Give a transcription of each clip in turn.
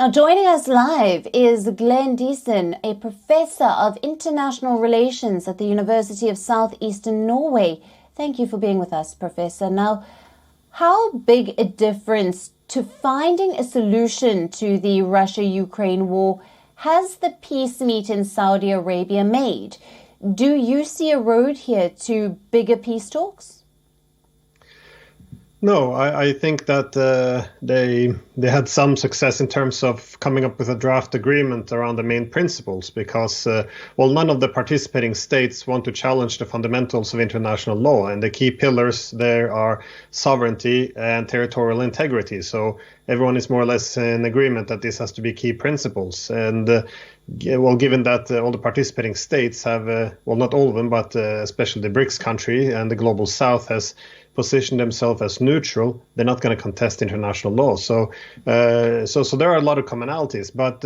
Now, joining us live is Diesen, a professor of international relations at the University of South-Eastern Norway. Thank you for being with us, Professor. Now, how big a difference to finding a solution to the Russia-Ukraine war has the peace meet in Saudi Arabia made? Do you see a road here to bigger peace talks? No, I think that they had some success in terms of coming up with a draft agreement around the main principles because, none of the participating states want to challenge the fundamentals of international law, and the key pillars there are sovereignty and territorial integrity. So everyone is more or less in agreement that this has to be key principles. And given that all the participating states have, not all of them, but especially the BRICS country and the global south has position themselves as neutral, they're not going to contest international law. So there are a lot of commonalities, but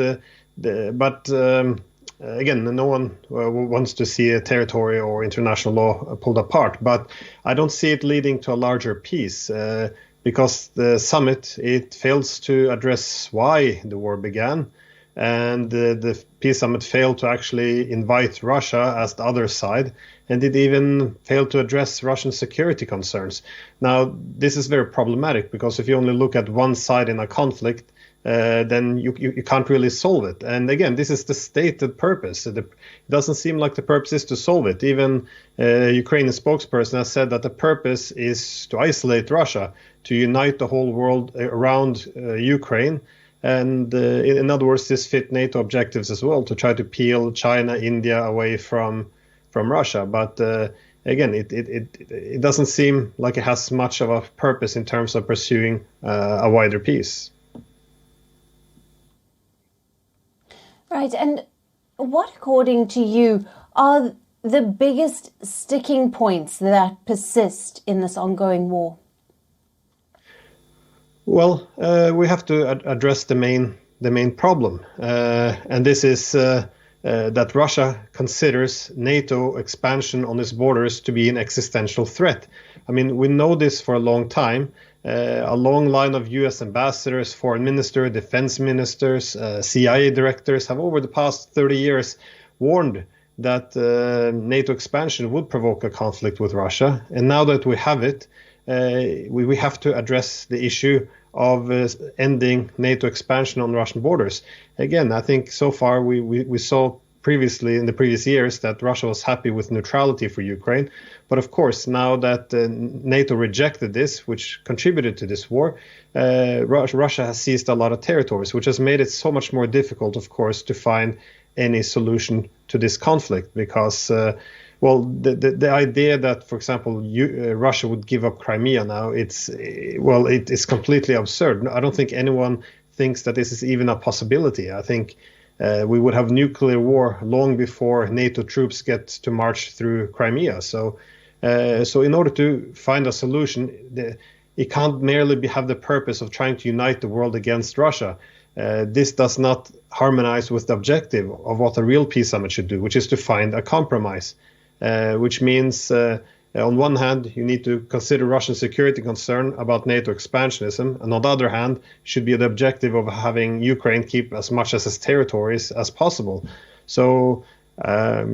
again, no one wants to see a territory or international law pulled apart. But I don't see it leading to a larger peace because the summit, it fails to address why the war began. And the peace summit failed to actually invite Russia as the other side, and it even failed to address Russian security concerns. Now, this is very problematic because if you only look at one side in a conflict, then you can't really solve it. And again, this is the stated purpose. It doesn't seem like the purpose is to solve it. Even Ukrainian spokesperson has said that the purpose is to isolate Russia, to unite the whole world around Ukraine. And in other words, this fit NATO objectives as well, to try to peel China, India away from Russia. But again, it doesn't seem like it has much of a purpose in terms of pursuing a wider peace. Right. And what, according to you, are the biggest sticking points that persist in this ongoing war? Well, we have to address the main problem, and this is that Russia considers NATO expansion on its borders to be an existential threat. I mean, we know this for a long time. A long line of U.S. ambassadors, foreign ministers, defense ministers, CIA directors have over the past 30 years warned that NATO expansion would provoke a conflict with Russia. And now that we have it, we have to address the issue of ending NATO expansion on Russian borders. Again, I think so far we saw previously in the previous years that Russia was happy with neutrality for Ukraine. But of course, now that NATO rejected this, which contributed to this war, Russia has seized a lot of territories, which has made it so much more difficult, of course, to find any solution to this conflict because the idea that, for example, Russia would give up Crimea now, it is completely absurd. I don't think anyone thinks that this is even a possibility. I think we would have nuclear war long before NATO troops get to march through Crimea. So in order to find a solution, it can't merely have the purpose of trying to unite the world against Russia. This does not harmonize with the objective of what a real peace summit should do, which is to find a compromise. Which means, on one hand, you need to consider Russian security concern about NATO expansionism, and on the other hand, should be the objective of having Ukraine keep as much as its territories as possible. So I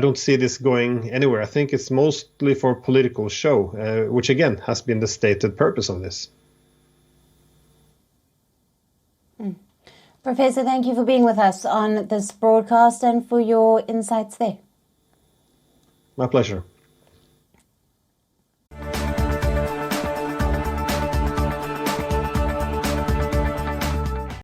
don't see this going anywhere. I think it's mostly for political show, which again has been the stated purpose of this. Professor, thank you for being with us on this broadcast and for your insights there. My pleasure.